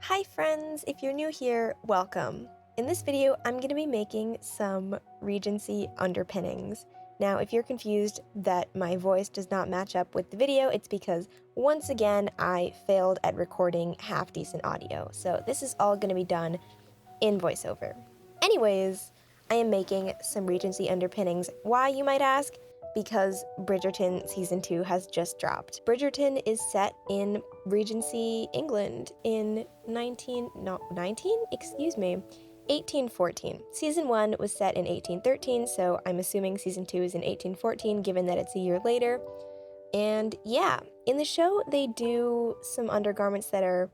Hi friends, if you're new here, welcome. In this video, I'm going to be making some Regency underpinnings. Now, if you're confused that my voice does not match up with the video, it's because, once again, I failed at recording half-decent audio. So this is all going to be done in voiceover. Anyways, I am making some Regency underpinnings. Why, you might ask? Because Bridgerton Season 2 has just dropped. Bridgerton is set in Regency, England in 1814. Season 1 was set in 1813, so I'm assuming Season 2 is in 1814, given that it's a year later. And yeah, in the show, they do some undergarments that are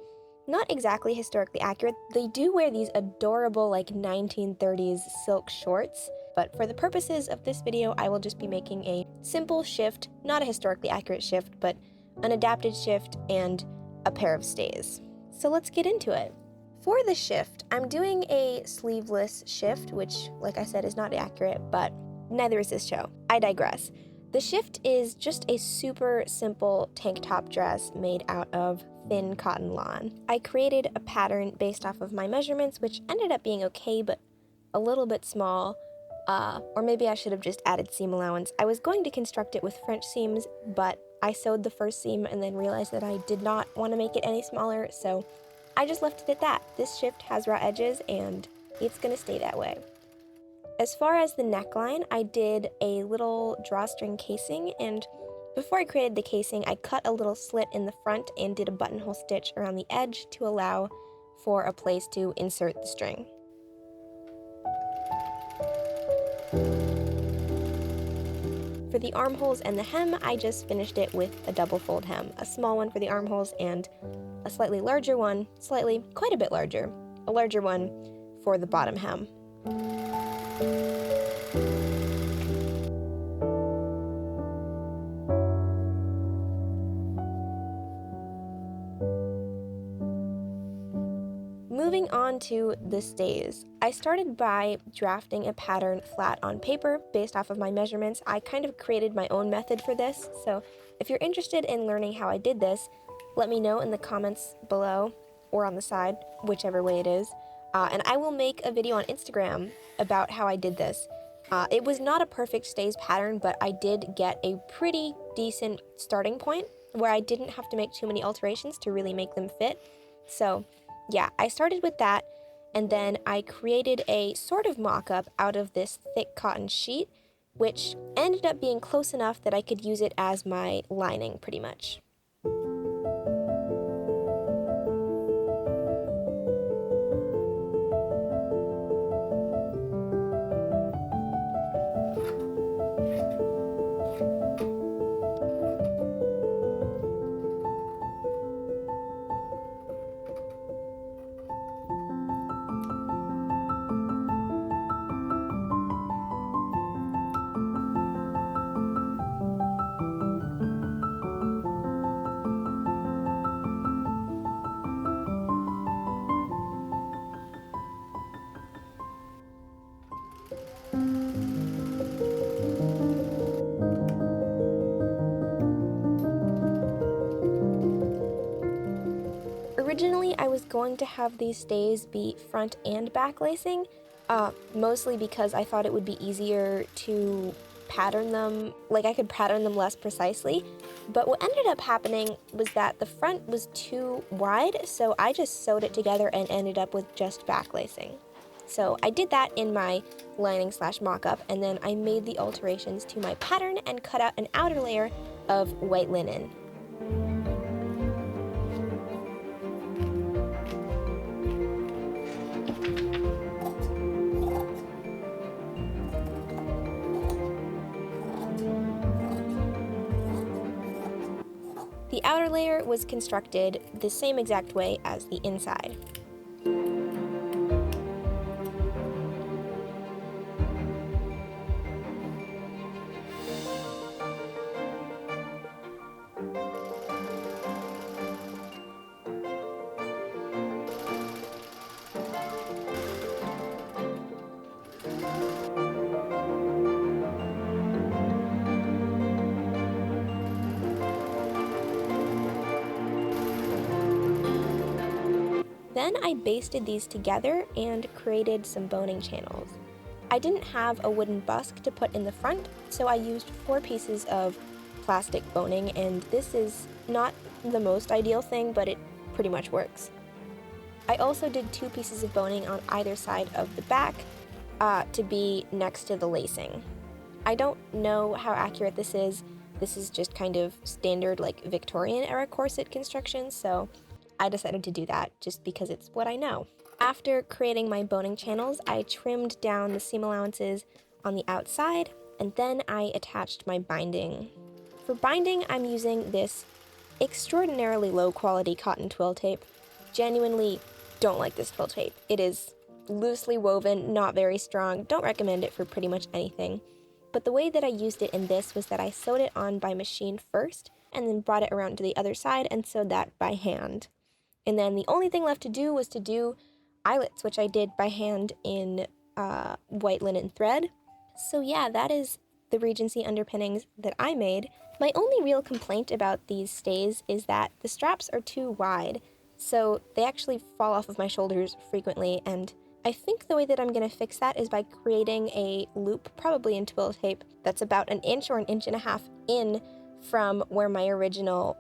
not exactly historically accurate. They do wear these adorable, 1930s silk shorts, but for the purposes of this video, I will just be making a simple shift, not a historically accurate shift, but an adapted shift and a pair of stays. So let's get into it. For the shift, I'm doing a sleeveless shift, which, like I said, is not accurate, but neither is this show. I digress. The shift is just a super simple tank top dress made out of thin cotton lawn. I created a pattern based off of my measurements, which ended up being okay, but a little bit small, or maybe I should have just added seam allowance. I was going to construct it with French seams, but I sewed the first seam and then realized that I did not want to make it any smaller, so I just left it at that. This shift has raw edges, and it's gonna stay that way. As far as the neckline, I did a little drawstring casing, and before I created the casing, I cut a little slit in the front and did a buttonhole stitch around the edge to allow for a place to insert the string. For the armholes and the hem, I just finished it with a double fold hem, a small one for the armholes and a slightly larger one, quite a bit larger, a larger one for the bottom hem. Moving on to the stays. I started by drafting a pattern flat on paper based off of my measurements. I kind of created my own method for this, so if you're interested in learning how I did this, let me know in the comments below or on the side, whichever way it is, and I will make a video on Instagram about how I did this. It was not a perfect stays pattern, but I did get a pretty decent starting point where I didn't have to make too many alterations to really make them fit. So yeah, I started with that, and then I created a sort of mock-up out of this thick cotton sheet, which ended up being close enough that I could use it as my lining, pretty much. Originally, I was going to have these stays be front and back lacing, mostly because I thought it would be easier to pattern them, I could pattern them less precisely, but what ended up happening was that the front was too wide, so I just sewed it together and ended up with just back lacing. So I did that in my lining/mock-up, and then I made the alterations to my pattern and cut out an outer layer of white linen. The outer layer was constructed the same exact way as the inside. Then I basted these together and created some boning channels. I didn't have a wooden busk to put in the front, so I used 4 pieces of plastic boning, and this is not the most ideal thing, but it pretty much works. I also did 2 pieces of boning on either side of the back to be next to the lacing. I don't know how accurate this is. This is just kind of standard like Victorian era corset construction, so I decided to do that just because it's what I know. After creating my boning channels, I trimmed down the seam allowances on the outside, and then I attached my binding. For binding, I'm using this extraordinarily low quality cotton twill tape. Genuinely don't like this twill tape. It is loosely woven, not very strong. Don't recommend it for pretty much anything. But the way that I used it in this was that I sewed it on by machine first, and then brought it around to the other side and sewed that by hand. And then the only thing left to do was to do eyelets, which I did by hand in white linen thread. So yeah, that is the Regency underpinnings that I made. My only real complaint about these stays is that the straps are too wide, so they actually fall off of my shoulders frequently, and I think the way that I'm going to fix that is by creating a loop, probably in twill tape, that's about 1 inch or 1.5 inches in from where my original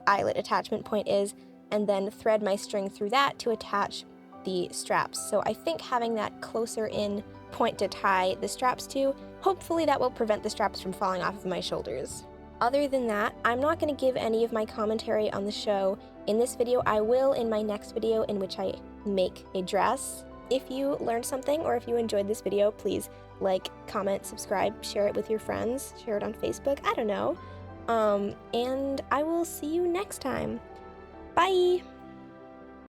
eyelet attachment point is, and then thread my string through that to attach the straps. So I think having that closer in point to tie the straps to, hopefully that will prevent the straps from falling off of my shoulders. Other than that, I'm not going to give any of my commentary on the show in this video. I will in my next video, in which I make a dress. If you learned something or if you enjoyed this video, please like, comment, subscribe, share it with your friends, share it on Facebook, I don't know. And I will see you next time. Bye!